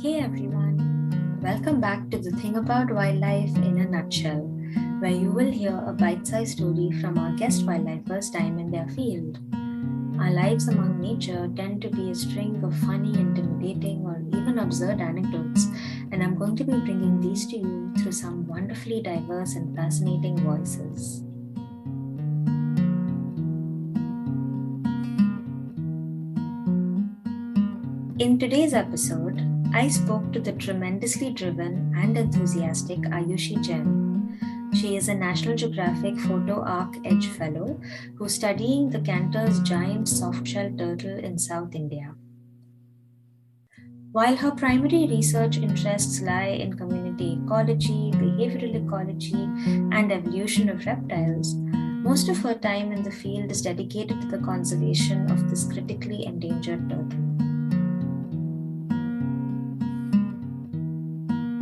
Hey everyone, welcome back to the Thing About Wildlife in a Nutshell, where you will hear a bite sized story from our guest wildlifers' time in their field. Our lives among nature tend to be a string of funny, intimidating, or even absurd anecdotes, and I'm going to be bringing these to you through some wonderfully diverse and fascinating voices. In today's episode, I spoke to the tremendously driven and enthusiastic Ayushi Jain. She is a National Geographic Photo Arc Edge Fellow who's studying the Cantor's giant softshell turtle in South India. While her primary research interests lie in community ecology, behavioral ecology, and evolution of reptiles, most of her time in the field is dedicated to the conservation of this critically endangered turtle.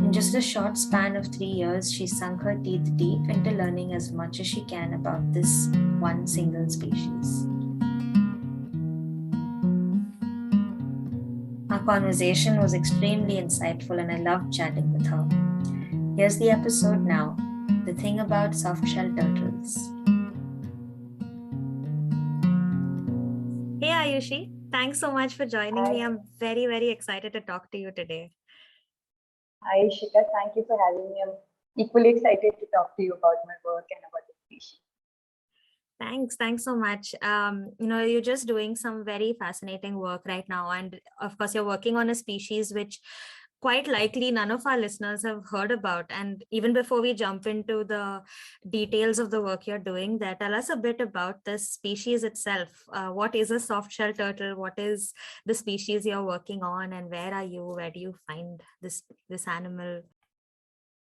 In just a short span of 3 years, she sunk her teeth deep into learning as much as she can about this one single species. Our conversation was extremely insightful and I loved chatting with her. Here's the episode now, the thing about softshell turtles. Hey Ayushi, thanks so much for joining me. I'm very, very excited to talk to you today. Hi, Shika. Thank you for having me. I'm equally excited to talk to you about my work and about the species. Thanks so much. You're just doing some very fascinating work right now. And of course, you're working on a species which quite likely none of our listeners have heard about. And even before we jump into the details of the work you're doing there, tell us a bit about this species itself. What is a softshell turtle? What is the species you're working on? And where are you? Where do you find this animal?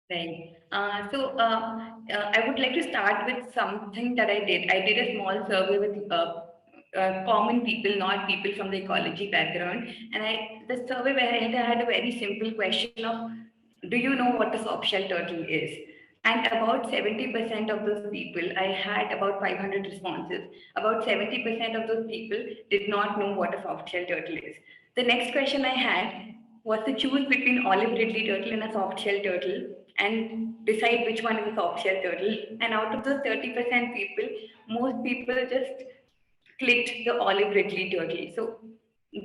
Right. I would like to start with something that I did. I did a small survey with common people, not people from the ecology background. And the survey where I had a very simple question of, do you know what a softshell turtle is? And about 70% of those people, I had about 500 responses. About 70% of those people did not know what a softshell turtle is. The next question I had was to choose between olive ridley turtle and a softshell turtle and decide which one is a softshell turtle. And out of those 30% people, most people just clicked the olive ridley turtle. So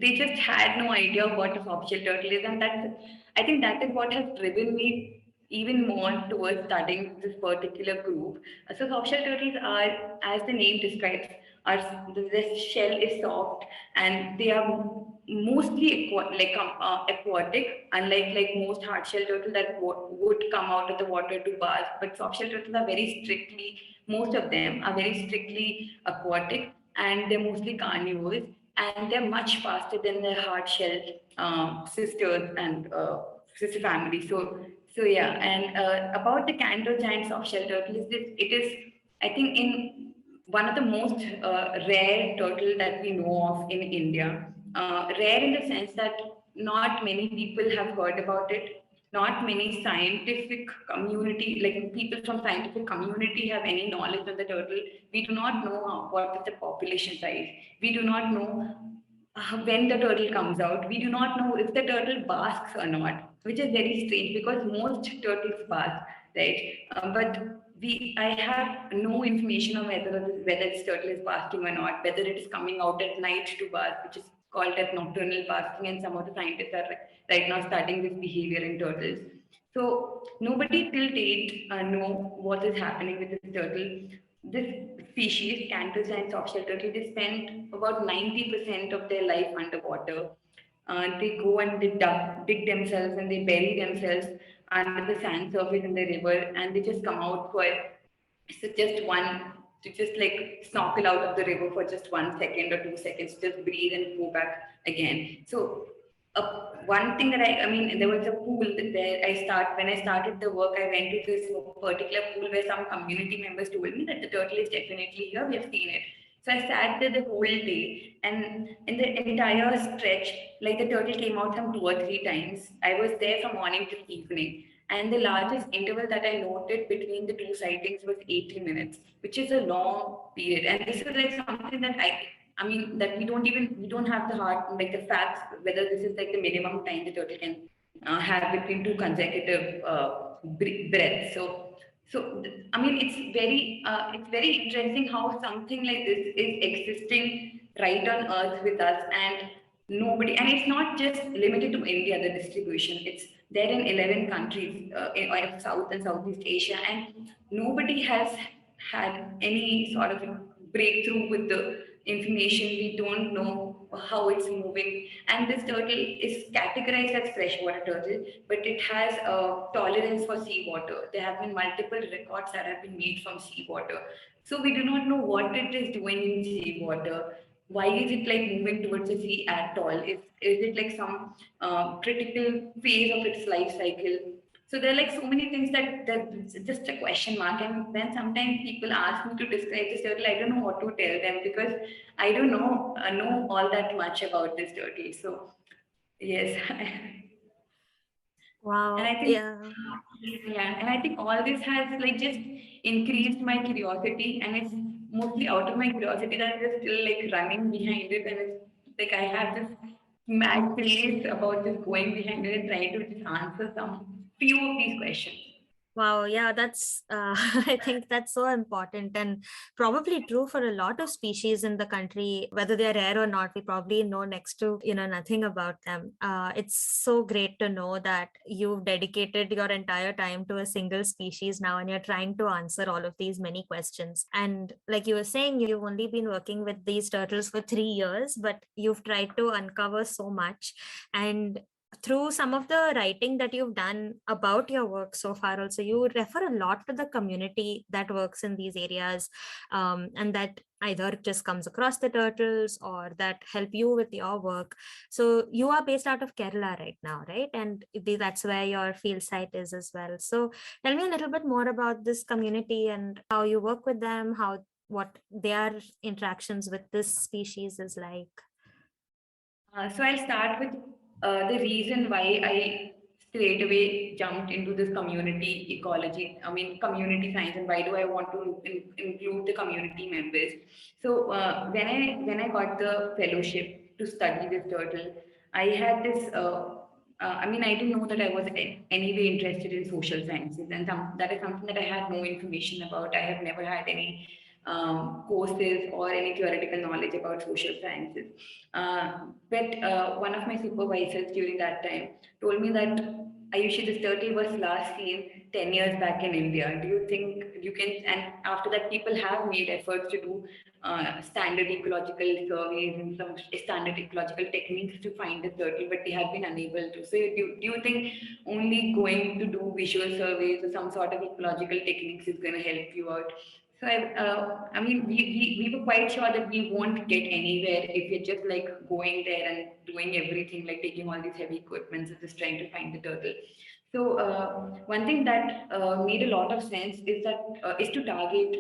they just had no idea what a softshell turtle is, and I think that is what has driven me even more towards studying this particular group. So softshell turtles are, as the name describes, are the shell is soft and they are mostly aquatic, unlike most hard shell turtles that would come out of the water to bath. But soft shell turtles are very strictly, most of them are very strictly aquatic, and they're mostly carnivores, and they're much faster than their hard shell sisters and sister family. So yeah, and about the Cantor giant soft shell turtle is this. It is, I think, in one of the most rare turtle that we know of in India. Rare in the sense that not many people have heard about it. Not many scientific community, like people from scientific community, have any knowledge on the turtle. We do not know what is the population size. We do not know when the turtle comes out. We do not know if the turtle basks or not, which is very strange because most turtles bask, right? I have no information on whether this turtle is basking or not, whether it is coming out at night to bask, which is called as nocturnal basking, and some of the scientists are right now studying this behavior in turtles. So nobody till date know what is happening with this turtle. This species, Cantor and softshell turtle, they spend about 90% of their life underwater. They go and they dig themselves and they bury themselves under the sand surface in the river, and they just come out for just one to just like snorkel out of the river for just 1 second or 2 seconds, just breathe and go back again. So one thing that I mean, there was a pool when I started the work, I went to this particular pool where some community members told me that the turtle is definitely here. We have seen it. So I sat there the whole day, and in the entire stretch, like the turtle came out some 2 or 3 times. I was there from morning till evening, and the largest interval that I noted between the two sightings was 80 minutes, which is a long period. And this is like something that I mean, that we don't have the hard, like the facts, whether this is like the minimum time the turtle can have between two consecutive breaths. So I mean, it's very interesting how something like this is existing right on Earth with us, and nobody. And it's not just limited to India. The distribution, it's there in 11 countries in South and Southeast Asia, and nobody has had any sort of breakthrough with the information. We don't know how it's moving, and this turtle is categorized as freshwater turtle, but it has a tolerance for seawater. There have been multiple records that have been made from seawater, so we do not know what it is doing in seawater. Why is it like moving towards the sea at all? Is it like some critical phase of its life cycle? So there are like so many things that's just a question mark. And then sometimes people ask me to describe this turtle, I don't know what to tell them because I don't know all that much about this turtle. So yes, and Wow. I think Yeah. yeah, and I think all this has like just increased my curiosity, and it's mostly out of my curiosity that I'm just still like running behind it, and it's like I have this mad craze about just going behind it and trying to just answer some few of these questions. Wow, yeah, that's I think that's so important and probably true for a lot of species in the country, whether they're rare or not. We probably know next to nothing about them. It's so great to know that you've dedicated your entire time to a single species now, and you're trying to answer all of these many questions. And like you were saying, you've only been working with these turtles for 3 years, but you've tried to uncover so much. And through some of the writing that you've done about your work so far also, you refer a lot to the community that works in these areas, and that either just comes across the turtles or that help you with your work. So you are based out of Kerala right now, right? And that's where your field site is as well. So tell me a little bit more about this community and how you work with them, how what their interactions with this species is like. So I'll start with the reason why I straight away jumped into this community ecology. I mean, community science, and why do I want to include the community members? So when I got the fellowship to study this turtle, I had this. I mean, I didn't know that I was anyway interested in social sciences, and that is something that I had no information about. I have never had any courses or any theoretical knowledge about social sciences. But one of my supervisors during that time told me that Ayushi, this turtle was last seen 10 years back in India. Do you think you can? And after that, people have made efforts to do standard ecological surveys and some standard ecological techniques to find the turtle, but they have been unable to. So, do you think only going to do visual surveys or some sort of ecological techniques is going to help you out? So I mean, we were quite sure that we won't get anywhere if we're just like going there and doing everything, like taking all these heavy equipments and just trying to find the turtle. So one thing that made a lot of sense is to target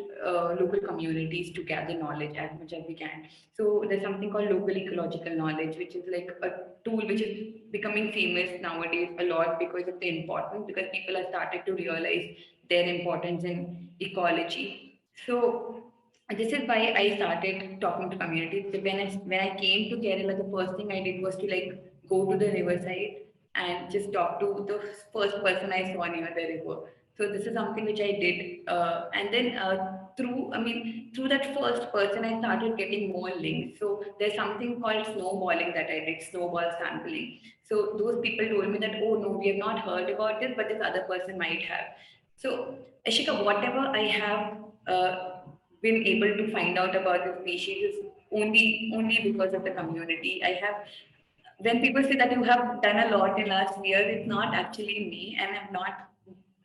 local communities to gather knowledge as much as we can. So there's something called local ecological knowledge, which is like a tool which is becoming famous nowadays a lot because of the importance, because people have started to realize their importance in ecology. So this is why I started talking to communities. So when I came to Kerala, the first thing I did was to like go to the riverside and just talk to the first person I saw near the river. So this is something which I did, and then through that first person, I started getting more links. So there's something called snowballing that I did, snowball sampling. So those people told me that, oh no, we have not heard about this, but this other person might have. So Ashika, whatever I have been able to find out about the species is only because of the community. I have when people say that you have done a lot in last year, it's not actually me, and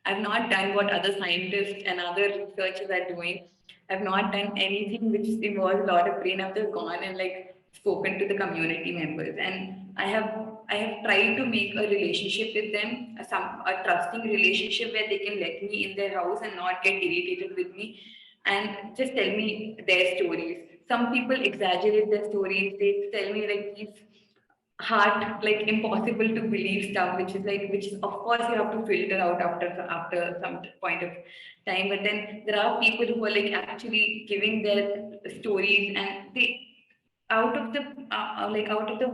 I've not done what other scientists and other researchers are doing. I've not done anything which involves a lot of brain. I've just gone and like spoken to the community members, and I have tried to make a relationship with them, a trusting relationship where they can let me in their house and not get irritated with me, and just tell me their stories. Some people exaggerate their stories. They tell me like these hard, like impossible to believe stuff, which is of course you have to filter out after some point of time. But then there are people who are like actually giving their stories, and they out of the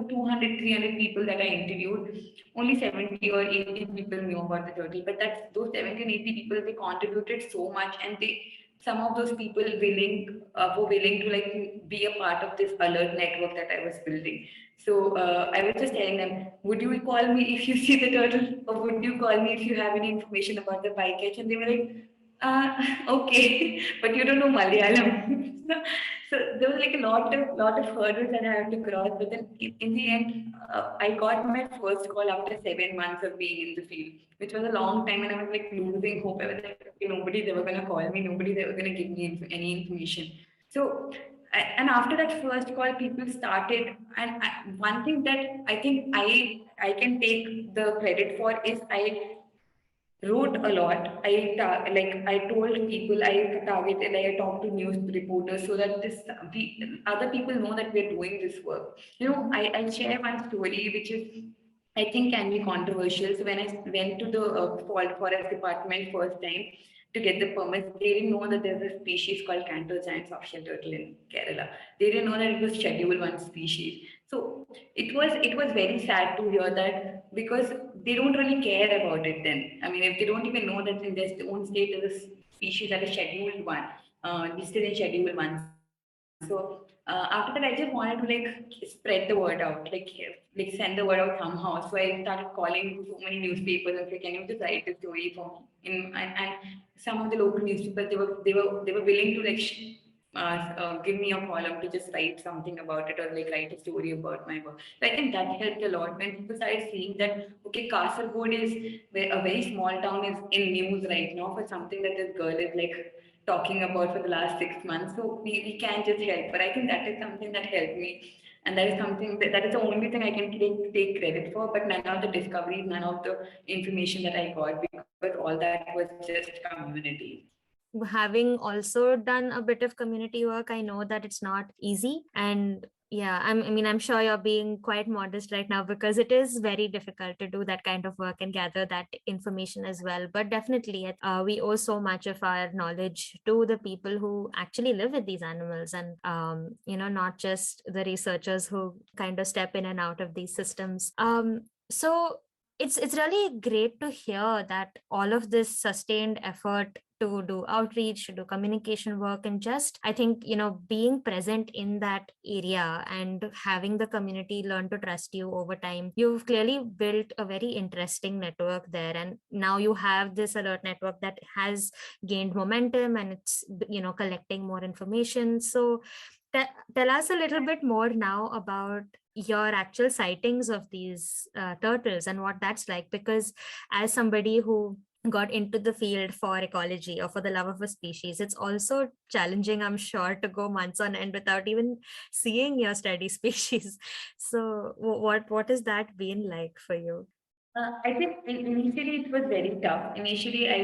200 300 people that I interviewed, only 70 or 80 people knew about the turtle, but that's those 70 and 80 people, they contributed so much, and they some of those people were willing to like be a part of this alert network that I was building. So I was just telling them, would you call me if you see the turtle, or would you call me if you have any information about the bycatch? And they were like, okay, but you don't know Malayalam. So there was like a lot of hurdles that I had to cross. But then in the end, I got my first call after 7 months of being in the field, which was a long time, and I was like losing hope. I was like, okay, nobody's ever gonna call me, nobody's ever gonna give me any information. So and after that first call, people started, and one thing that I think I can take the credit for is I wrote a lot. I told people, I targeted, like, I talked to news reporters so that other people know that we're doing this work. I share one story which is, I think, can be controversial. So when I went to the forest department first time to get the permits, they didn't know that there's a species called Cantor giant softshell turtle in Kerala. They didn't know that it was Schedule 1 species. So it was very sad to hear that, because they don't really care about it then. I mean, if they don't even know that in their own state there's a species that is Scheduled 1, listed in Schedule 1. So after that, I just wanted to like spread the word out, like send the word out somehow. So I started calling so many newspapers and say, can you just write a story for me? And some of the local newspapers, they were willing to like give me a column to just write something about it, or like write a story about my work. So I think that helped a lot when people started seeing that, okay, Kasargod is a very small town, is in news right now for something that this girl is like talking about for the last 6 months. So we can just help. But I think that is something that helped me. And that is something that is the only thing I can take credit for. But none of the discoveries, none of the information that I got, because all that was just community. Having also done a bit of community work, I know that it's not easy. And yeah, I mean, I'm sure you're being quite modest right now, because it is very difficult to do that kind of work and gather that information as well. But definitely, we owe so much of our knowledge to the people who actually live with these animals, and not just the researchers who kind of step in and out of these systems. So it's really great to hear that all of this sustained effort to do outreach, to do communication work, and just, I think, being present in that area and having the community learn to trust you over time. You've clearly built a very interesting network there, and now you have this alert network that has gained momentum, and it's collecting more information. So tell us a little bit more now about your actual sightings of these turtles and what that's like, because as somebody who got into the field for ecology or for the love of a species, it's also challenging, I'm sure, to go months on end without even seeing your study species. So what has that been like for you? I think initially it was very tough. Initially, I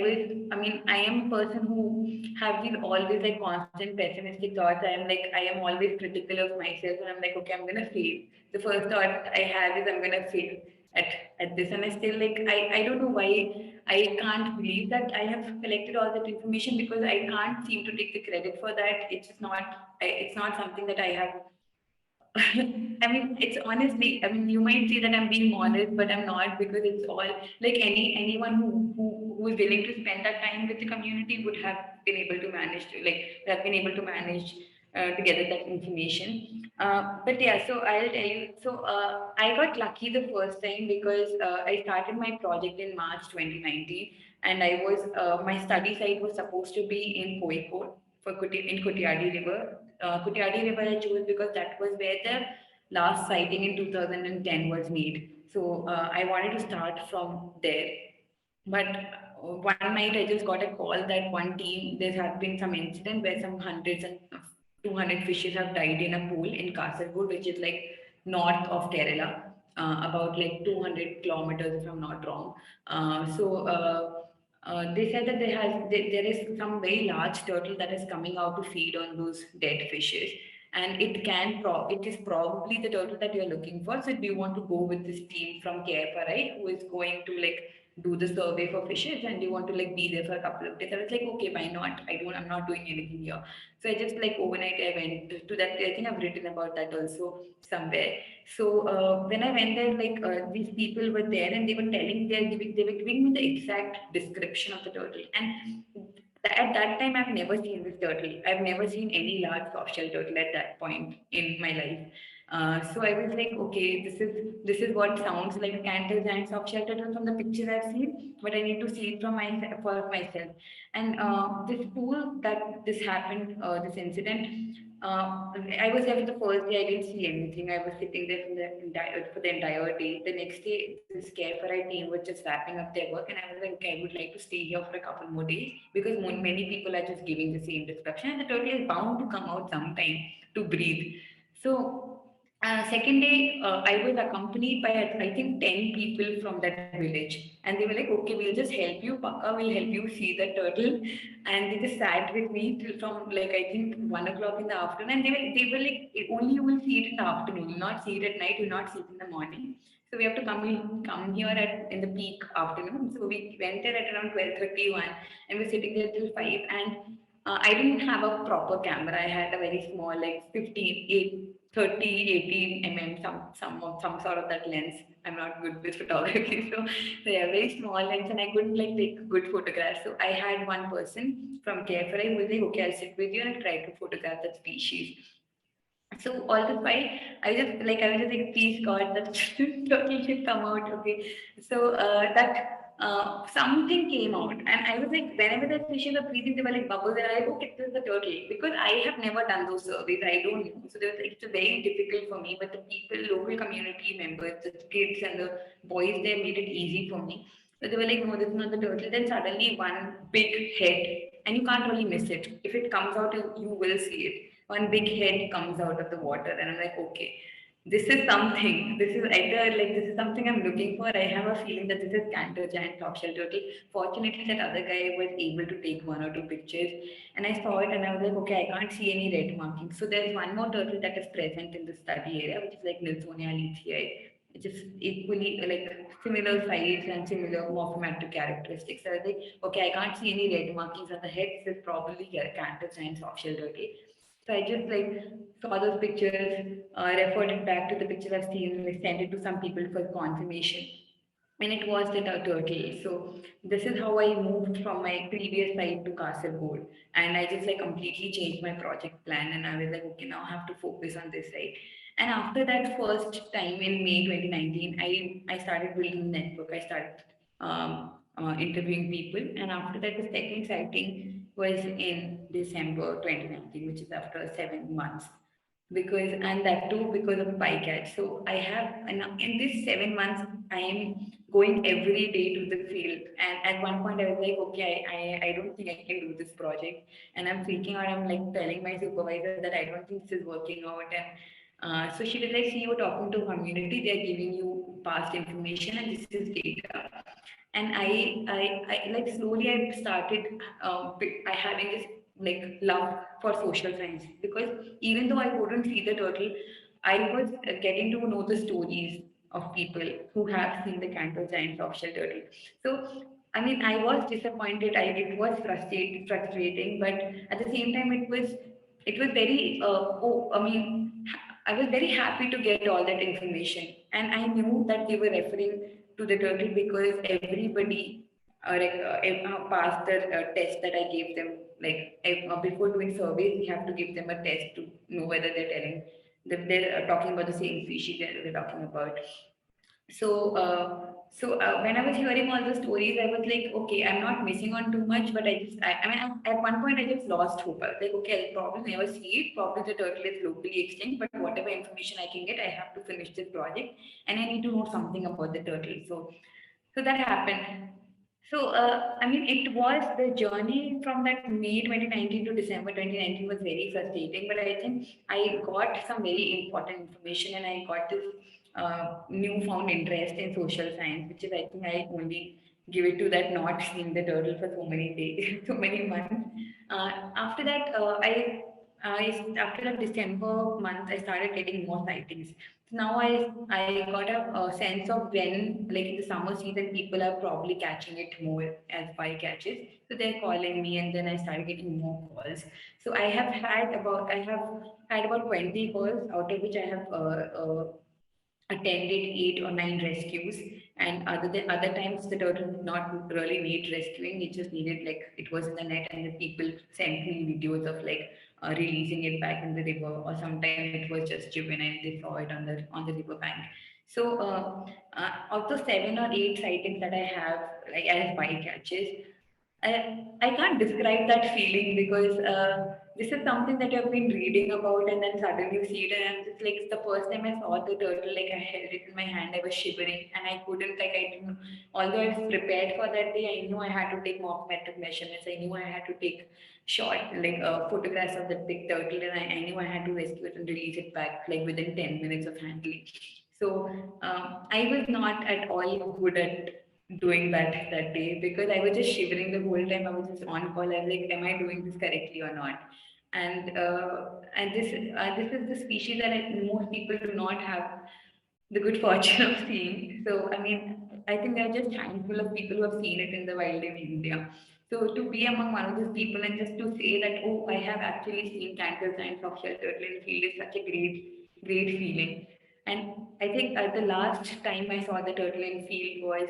mean, I am a person who have been always like constant pessimistic thoughts. I am always critical of myself, and I'm like, okay, I'm gonna fail. The first thought I have is I'm gonna fail at at this, and I still like I don't know why I can't believe that I have collected all that information, because I can't seem to take the credit for that. It's not something that I have. I mean, it's honestly, I mean, you might say that I'm being honest, but I'm not, because it's all like anyone who is willing to spend that time with the community would have been able to manage to to gather that information. But yeah, so I'll tell you. So I got lucky the first time, because I started my project in March 2019, and I was my study site was supposed to be in Kozhikode in Kutiadi River. Kutiadi River I chose because that was where the last sighting in 2010 was made. So I wanted to start from there. But one night I just got a call that one team, there has been some incident where some hundreds and 200 fishes have died in a pool in Kasargod, which is like north of Kerala, about like 200 kilometers if I'm not wrong. They said that there is some very large turtle that is coming out to feed on those dead fishes, and it is probably the turtle that you're looking for. So do you want to go with this team from KFRI who is going to like do the survey for fishes and they want to like be there for a couple of days. I was like, okay, why not? I'm not doing anything here. So I just like overnight I went to that. I think I've written about that also somewhere. So when I went there, like these people were there and they were telling, they were giving me the exact description of the turtle. And at that time, I've never seen this turtle. I've never seen any large soft-shell turtle at that point in my life. So I was like, okay, this is what sounds like a Cantor giant soft-shell turtle from the pictures I've seen, but I need to see it from myself for myself. And this pool that this happened, this incident. I was there for the first day. I didn't see anything. I was sitting there for the entire day. The next day, this Carefree team was just wrapping up their work, and I was like, okay, I would like to stay here for a couple more days because many people are just giving the same description, and the turtle is bound to come out sometime to breathe. So second day, I was accompanied by I think 10 people from that village, and they were like, "Okay, we'll just help you, Paka. We'll help you see the turtle." And they just sat with me till from like I think 1 o'clock in the afternoon, and they were like, "Only you will see it in the afternoon. You'll not see it at night. You'll not see it in the morning." So we have to come here at in the peak afternoon. So we went there at around 12:31, and we're sitting there till 5. And I didn't have a proper camera. I had a very small, like 15, 8, 30, 18 mm, some sort of that lens. I'm not good with photography, so yeah, very small lens, and I couldn't like take good photographs. So I had one person from Carefree who was like, okay, I'll sit with you and I'll try to photograph that species. So all the while, I was just like, please God, that turtle should come out. Okay. So that something came out, and I was like, whenever the fishes were breathing, they were like bubbles, and I like, okay, this is the turtle because I have never done those surveys. I don't know. So there was like, it's very difficult for me, but the people, local community members, the kids and the boys there made it easy for me. So they were like, no, this is not the turtle. Then suddenly one big head, and you can't really miss it. If it comes out, you will see it. One big head comes out of the water, and I'm like, okay, this is something. This is either like this is something I'm looking for. I have a feeling that this is Cantor giant softshell turtle. Fortunately, that other guy was able to take 1 or 2 pictures, and I saw it, and I was like, okay, I can't see any red markings. So there's one more turtle that is present in the study area, which is like Nilsonia leithii, which is equally like similar size and similar morphometric characteristics. So I was like, okay, I can't see any red markings on the head. This is probably Cantor giant softshell turtle. So I just like saw those pictures, referred it back to the pictures I've seen, and sent it to some people for confirmation. And it was the turtle. So this is how I moved from my previous site to Kasargod. And I just like completely changed my project plan. And I was like, okay, now I have to focus on this site. And after that first time in May 2019, I started building a network. I started interviewing people. And after that, the second sighting was in December 2019, which is after 7 months. Because and that too because of bycatch. So I have and in these 7 months I am going every day to the field. And at one point I was like, okay, I don't think I can do this project. And I'm freaking out. I'm like telling my supervisor that I don't think this is working out. And so she was like, see, you're talking to community, they're giving you past information and this is data. And I like slowly I started I having this like love for social science because even though I couldn't see the turtle, I was getting to know the stories of people who have seen the Cantor giant softshell turtle. So I mean, I was disappointed. It was frustrating, but at the same time, it was very. I mean, I was very happy to get all that information, and I knew that they were referring to the turtle because everybody passed the test that I gave them. Like before doing surveys, we have to give them a test to know whether they're talking about the same species that we're talking about. So when I was hearing all the stories, I was like, okay, I'm not missing on too much, but I mean, at one point, I just lost hope. I was like, okay, I'll probably never see it. Probably the turtle is locally extinct, but whatever information I can get, I have to finish this project, and I need to know something about the turtle. So that happened. So, I mean, it was the journey from that May 2019 to December 2019 was very frustrating, but I think I got some very important information and I got this newfound interest in social science, which is, I think, I only give it to that not seeing the turtle for so many days, so many months. After that, after the December month, I started getting more sightings. So now I got a sense of when, like in the summer season, people are probably catching it more as bycatches. So they're calling me, and then I started getting more calls. So I have had about 20 calls, out of which I have attended 8 or 9 rescues, and other times the turtle did not really need rescuing. It just needed, like, it was in the net and the people sent me videos of like releasing it back in the river, or sometimes it was just juvenile, they saw it on the river bank. So of the 7 or 8 sightings that I have, like as bycatches, I can't describe that feeling because this is something that I've been reading about, and then suddenly you see it, and it's like the first time I saw the turtle, like I held it in my hand, I was shivering, and I couldn't, like, I didn't, although I was prepared for that day, I knew I had to take morphometric measurements, I knew I had to take photographs of the big turtle, and I knew I had to rescue it and release it back, like within 10 minutes of handling. So I was not at all good at doing that day because I was just shivering the whole time. I was just on call. I was like, am I doing this correctly or not? And this is the species that most people do not have the good fortune of seeing. So I mean, I think there are just handful of people who have seen it in the wild in India. So to be among one of those people and just to say that, oh, I have actually seen Cantor and Softshell turtle in the field is such a great feeling. And I think the last time I saw the turtle in field was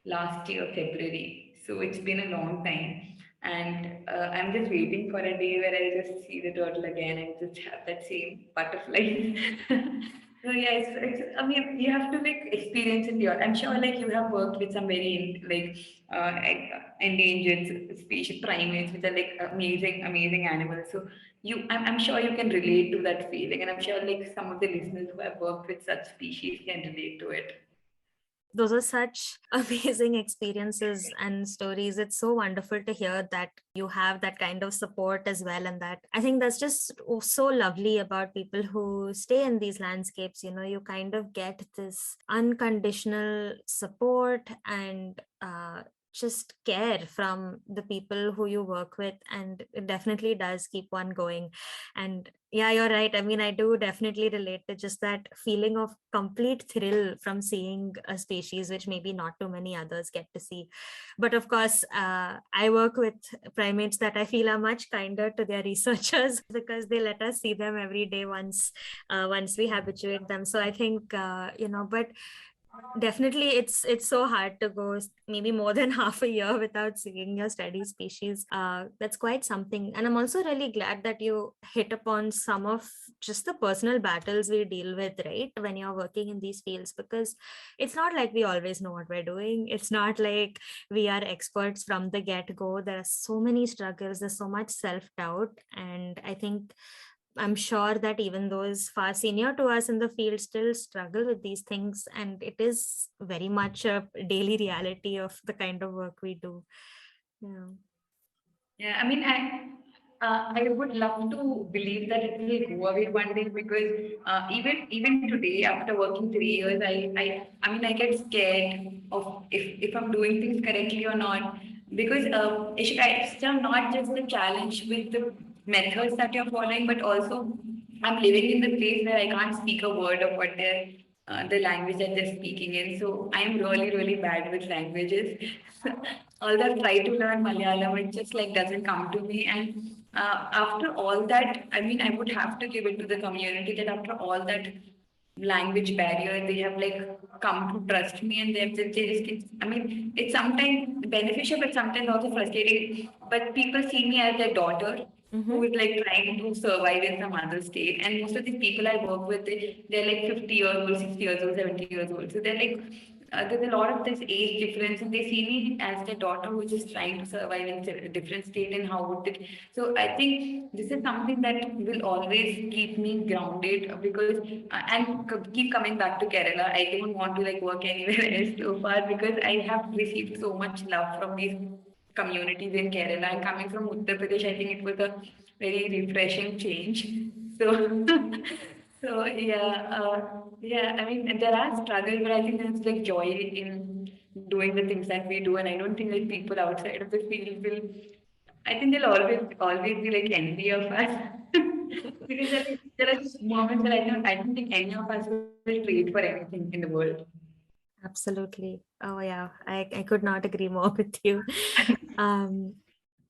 last year, February. So it's been a long time. And I'm just waiting for a day where I'll just see the turtle again and just have that same butterfly. So yeah, I mean, you have to like experience it. I'm sure like you have worked with some very endangered species primates, which are like amazing animals. So I'm sure you can relate to that feeling, and I'm sure like some of the listeners who have worked with such species can relate to it. Those are such amazing experiences and stories. It's so wonderful to hear that you have that kind of support as well. And that, I think that's just so lovely about people who stay in these landscapes. You know, you kind of get this unconditional support and just care from the people who you work with, and it definitely does keep one going. And yeah, you're right. I mean, I do definitely relate to just that feeling of complete thrill from seeing a species which maybe not too many others get to see. But of course, I work with primates that I feel are much kinder to their researchers because they let us see them every day once we habituate them. So I think but definitely it's so hard to go maybe more than half a year without seeing your study species. That's quite something. And I'm also really glad that you hit upon some of just the personal battles we deal with, right, when you're working in these fields, because it's not like we always know what we're doing. It's not like we are experts from the get-go. There are so many struggles, there's so much self-doubt, and I think I'm sure that even those far senior to us in the field still struggle with these things. And it is very much a daily reality of the kind of work we do. Yeah. Yeah, I mean, I would love to believe that it will go away one day because even today, after working 3 years, I mean, I get scared of if I'm doing things correctly or not, because Ishika, it's not just the challenge with the methods that you're following, but also I'm living in the place where I can't speak a word of what they're the language that they're speaking in. So I'm really bad with languages. Although I try to learn Malayalam, it just like doesn't come to me. And after all that, I mean, I would have to give it to the community that after all that language barrier, they have like come to trust me, and I mean, it's sometimes beneficial, but sometimes also frustrating. But people see me as their daughter who is like trying to survive in some other state. And most of these people I work with, they're like 50 years old, 60 years old, 70 years old. So they're like, there's a lot of this age difference, and they see me as their daughter who is just trying to survive in a different state. And how would it? So I think this is something that will always keep me grounded because, keep coming back to Kerala. I don't want to like work anywhere else so far because I have received so much love from these communities in Kerala. And coming from Uttar Pradesh, I think it was a very refreshing change. So, so yeah. I mean, there are struggles, but I think there's like joy in doing the things that we do, and I don't think that people outside of the field will. I think they'll always be like envy of us. Because there are just moments where I don't think any of us will trade for anything in the world. Absolutely. Oh yeah, I could not agree more with you. Um,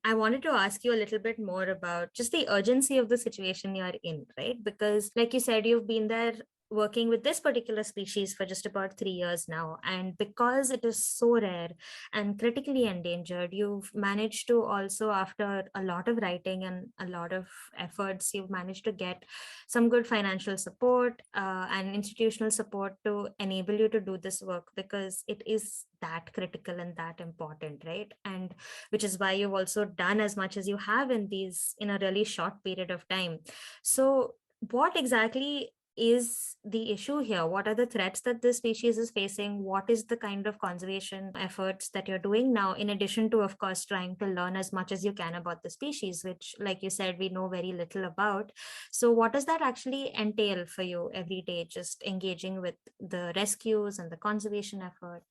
I wanted to ask you a little bit more about just the urgency of the situation you're in, right? Because, like you said, you've been there working with this particular species for just about 3 years now. And because it is so rare and critically endangered, you've managed to also, after a lot of writing and a lot of efforts, you've managed to get some good financial support and institutional support to enable you to do this work because it is that critical and that important, right? And which is why you've also done as much as you have in a really short period of time. So what exactly is the issue here? What are the threats that this species is facing? What is the kind of conservation efforts that you're doing now, in addition to, of course, trying to learn as much as you can about the species, which, like you said, we know very little about? So what does that actually entail for you every day, just engaging with the rescues and the conservation effort?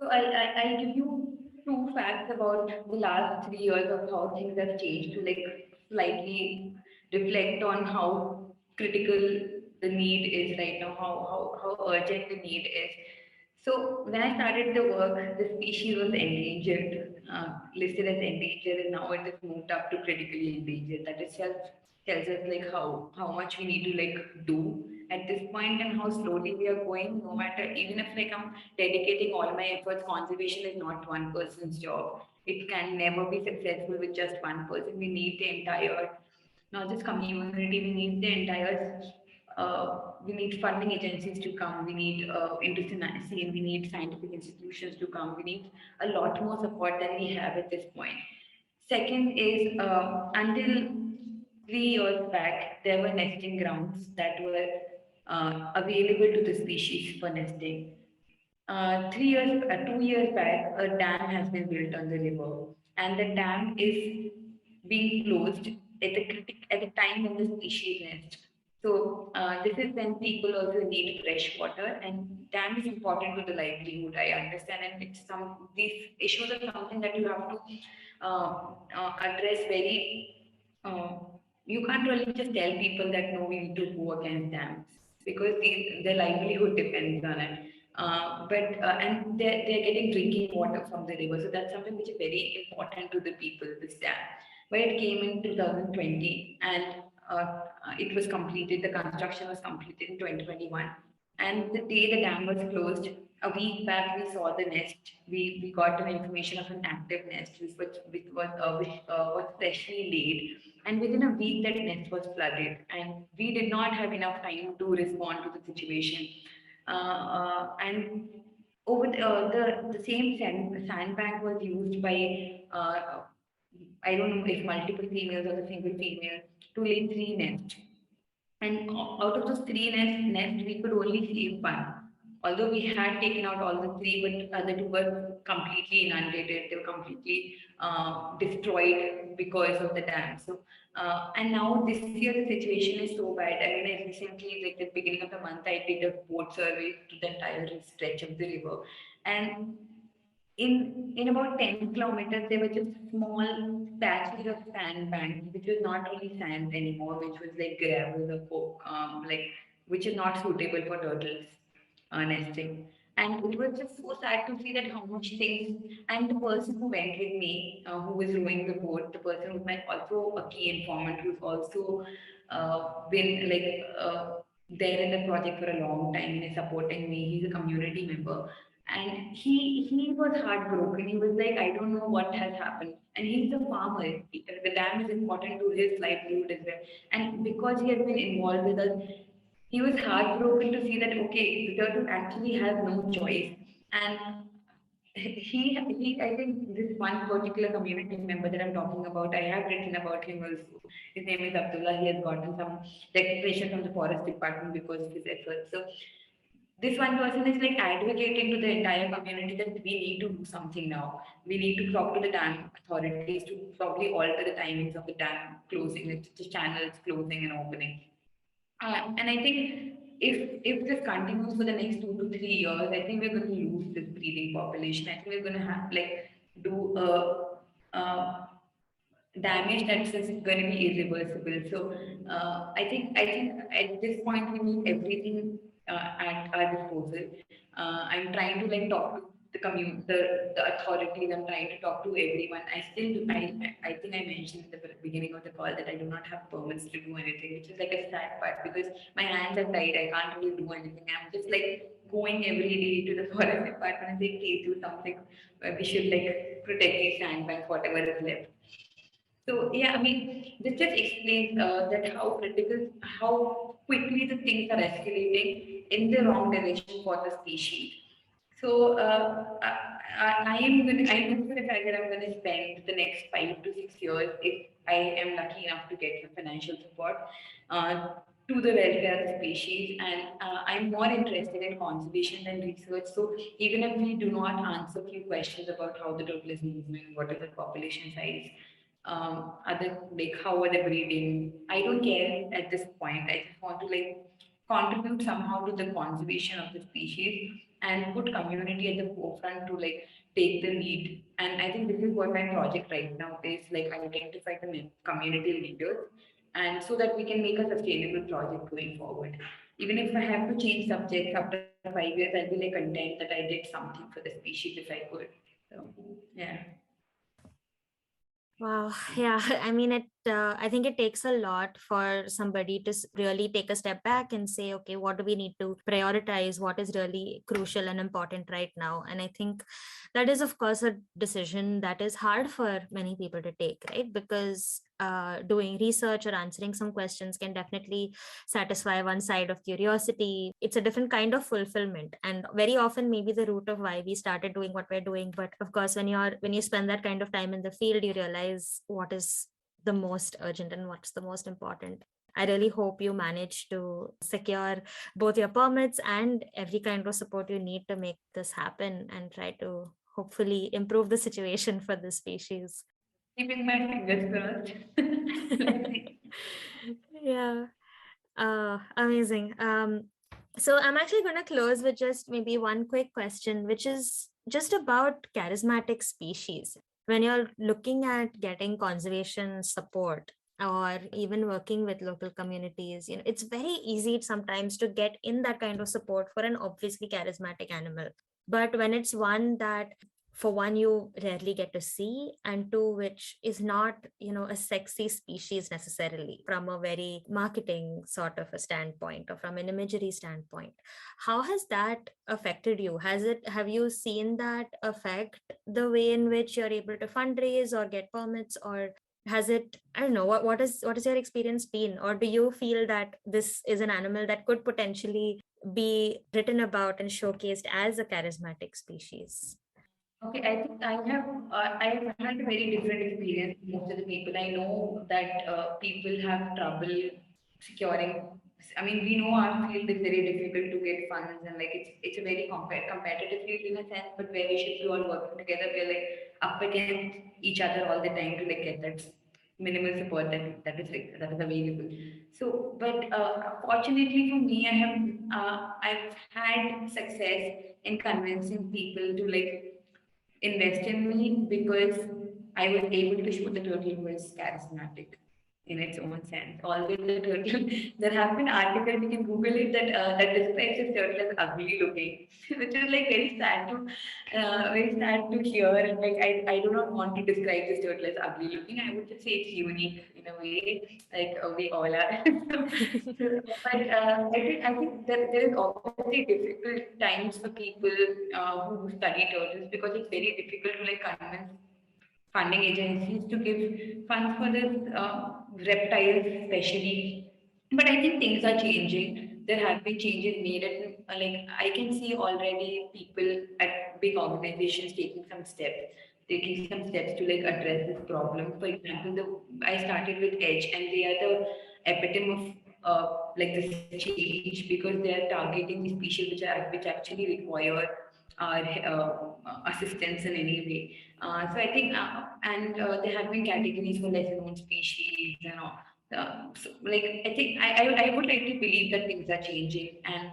So I'll give you two facts about the last 3 years of how things have changed to like slightly reflect on how critical the need is right now, how urgent the need is. So when I started the work, the species was endangered, listed as endangered, and now it has moved up to critically endangered. That itself tells us like how much we need to like do at this point and how slowly we are going. No matter, even if like I'm dedicating all my efforts, conservation is not one person's job. It can never be successful with just one person. We need the entire, not just community, we need the entire, we need funding agencies to come, we need industry, we need scientific institutions to come, we need a lot more support than we have at this point. Second is, until 3 years back, there were nesting grounds that were available to the species for nesting. 2 years back, a dam has been built on the river, and the dam is being closed at the time when the species nest. So this is when people also need fresh water, and dam is important to the livelihood. I understand, and it's some these issues are something that you have to address very. Uh, you can't really just tell people that no, we need to go against dams because their livelihood depends on it. And they're getting drinking water from the river, so that's something which is very important to the people. This dam, but it came in 2020, and it was completed. The construction was completed in 2021, and the day the dam was closed, a week back, we saw the nest. We got an information of an active nest, which was freshly laid, and within a week that nest was flooded, and we did not have enough time to respond to the situation. And over the same sandbank was used by I don't know if multiple females or the single female to lay three nests. And out of those three nests, we could only save one. Although we had taken out all the three, but the two were completely inundated. They were completely destroyed because of the dam. So, and now this year the situation is so bad. I mean, I recently, like the beginning of the month, I did a boat survey to the entire stretch of the river, and in about 10 kilometers, there were just small patches of sandbanks, which was not really sand anymore, which was like gravel or like which is not suitable for turtles nesting. And it was just so sad to see that how much things. And the person who went with me, who was rowing the boat, the person who's my also a key informant, who's also been like there in the project for a long time and is supporting me. He's a community member, and he was heartbroken. He was like, I don't know what has happened. And he's a farmer. The dam is important to his livelihood as well. And because he has been involved with us, he was heartbroken to see that okay, the turtle actually has no choice. And I think this one particular community member that I'm talking about, I have written about him also. His name is Abdullah. He has gotten some recognition from the forest department because of his efforts. So this one person is like advocating to the entire community that we need to do something now. We need to talk to the dam authorities to probably alter the timings of the dam closing, the channels closing and opening. And I think if this continues for the next 2 to 3 years, I think we're going to lose this breeding population. I think we're going to have like do a damage that's just going to be irreversible. So I think at this point we need everything at our disposal. I'm trying to like talk to the authorities. I'm trying to talk to everyone. I still do, I think I mentioned in the beginning of the call that I do not have permits to do anything, which is like a sad part because my hands are tied. I can't really do anything. I'm just like going every day to the forest department and say, please do something. We should like protect these sandbanks, whatever is left. So yeah, I mean, this just explains that how critical, how quickly the things are escalating in the wrong direction for the species. So I am going. I'm going to decide that I'm going to spend the next 5 to 6 years, if I am lucky enough to get some financial support, uh, to the welfare of the species. And I'm more interested in conservation than research. So even if we do not answer a few questions about how the turtle is moving, what is the population size, other like how are they breeding, I don't care at this point. I just want to like contribute somehow to the conservation of the species and put community at the forefront to like take the lead. And I think this is what my project right now is, like identify the community leaders, and so that we can make a sustainable project going forward. Even if I have to change subjects after 5 years, I'll be like content that I did something for the species if I could. So yeah. Wow. Yeah. I mean, I think it takes a lot for somebody to really take a step back and say, okay, what do we need to prioritize? What is really crucial and important right now? And I think that is, of course, a decision that is hard for many people to take, right? Because doing research or answering some questions can definitely satisfy one side of curiosity. It's a different kind of fulfillment, and very often maybe the root of why we started doing what we're doing. But of course, when you spend that kind of time in the field, you realize what is the most urgent and what's the most important. I really hope you manage to secure both your permits and every kind of support you need to make this happen and try to hopefully improve the situation for the species. Keeping my fingers crossed. Let's see. Yeah. Amazing. So I'm actually going to close with just maybe one quick question, which is just about charismatic species. When you're looking at getting conservation support or even working with local communities, it's very easy sometimes to get in that kind of support for an obviously charismatic animal. But when it's one that, for one, you rarely get to see, and two, which is not a sexy species necessarily from a very marketing sort of a standpoint or from an imagery standpoint, how has that affected you? Have you seen that affect the way in which you're able to fundraise or get permits, or has it, I don't know, what is your experience been? Or do you feel that this is an animal that could potentially be written about and showcased as a charismatic species? Okay, I think I've had a very different experience with most of the people. I know that people have trouble securing. I mean, we know our field is very difficult to get funds, and like it's a very competitive field in a sense. But where we should be all working together, we're like up against each other all the time to like get that minimal support that is available. So, but fortunately for me, I've had success in convincing people to like invest in me because I was able to show the turtle was charismatic in its own sense. Always the turtle. There have been articles, you can Google it, that describes this turtle as ugly looking, which is like very sad to hear. And like I do not want to describe this turtle as ugly looking. I would just say it's unique in a way, like we all are. But I think that there is obviously difficult times for people who study turtles because it's very difficult to like convince funding agencies to give funds for this reptiles especially. But I think things are changing. There have been changes made, and like I can see already people at big organizations taking some steps to like address this problem. For example, I started with Edge, and they are the epitome of like this change because they are targeting the species which actually require our assistance in any way. So I think, and there have been categories for lesser known species and all. So like I think I would like to believe that things are changing, and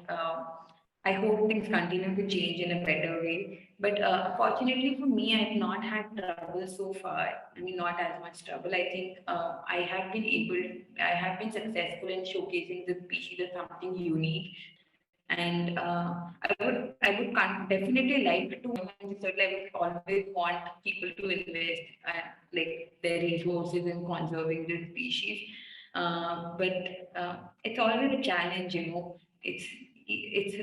I hope things continue to change in a better way. But fortunately for me, I've not had trouble so far. I mean, not as much trouble. I think I have been successful in showcasing the species as something unique. And I would definitely like to. I would always want people to invest like their resources in conserving this species. But it's always a challenge, you know. It's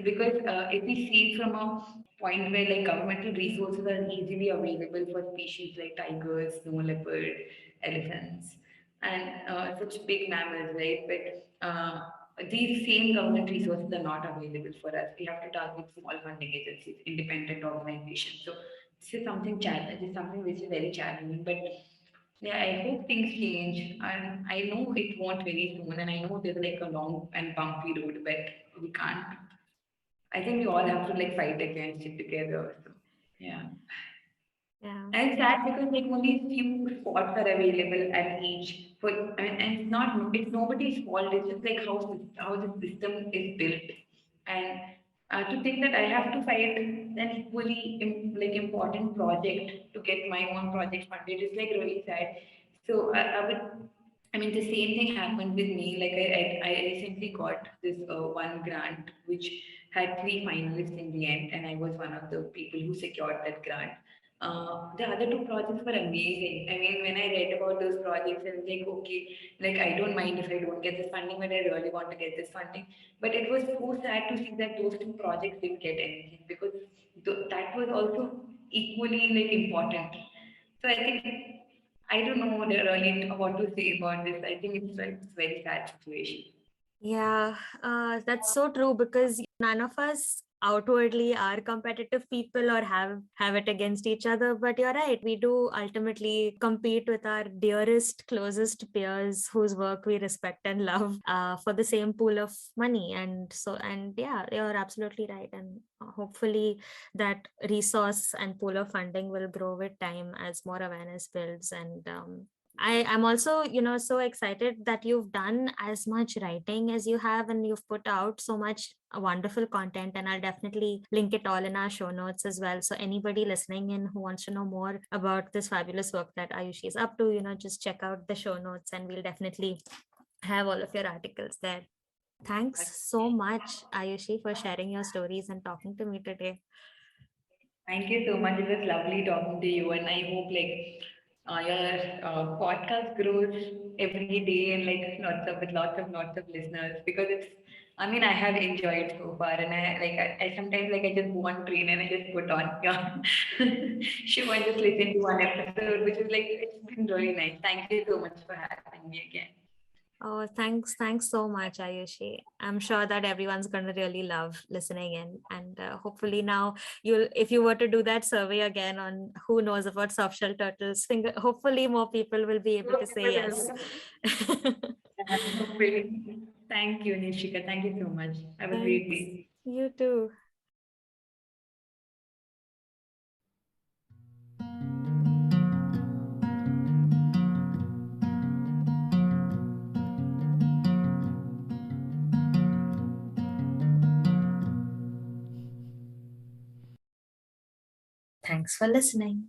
because if we see from a point where like governmental resources are easily available for species like tigers, snow leopard, elephants, and such big mammals, right? But these same government resources are not available for us. We have to target small funding agencies, independent organizations. So this is something challenge. This is something which is very challenging. But yeah, I hope things change. And I know it won't very soon. And I know there's like a long and bumpy road, but we can't. I think we all have to like fight against it together. So, yeah. Yeah. And it's sad because like only few spots are available at each. For and it's nobody's fault. It's just like how the system is built. And to think that I have to fight an equally like important project to get my own project funded is like really sad. So I would. I mean, the same thing happened with me. Like I recently got this one grant which had three finalists in the end, and I was one of the people who secured that grant. The other two projects were amazing. I mean, when I read about those projects, I was like, okay, like I don't mind if I don't get this funding, but I really want to get this funding. But it was so sad to see that those two projects didn't get anything because that was also equally like important. So I think I don't know really what to say about this. I think it's very sad situation. Yeah, that's so true because none of us outwardly are competitive people or have it against each other. But you're right, we do ultimately compete with our dearest, closest peers whose work we respect and love for the same pool of money. And yeah, you're absolutely right. And hopefully that resource and pool of funding will grow with time as more awareness builds. And I'm also, so excited that you've done as much writing as you have, and you've put out so much wonderful content. And I'll definitely link it all in our show notes as well. So anybody listening in who wants to know more about this fabulous work that Ayushi is up to, just check out the show notes, and we'll definitely have all of your articles there. Thanks so much, Ayushi, for sharing your stories and talking to me today. Thank you so much. It was lovely talking to you, and I hope like your podcast grows every day and like lots of listeners because it's. I mean, I have enjoyed so far, and I sometimes like I just go on train and I just put on yeah, show and just listen to one episode, which is like it's been really nice. Thank you so much for having me again. Oh, thanks. Thanks so much, Ayushi. I'm sure that everyone's going to really love listening in. And hopefully now if you were to do that survey again on who knows about softshell turtles, hopefully more people will be able to say yes. Hopefully. Thank you, Nishika. Thank you so much. Have a great Thanks. day. You too. Thanks for listening.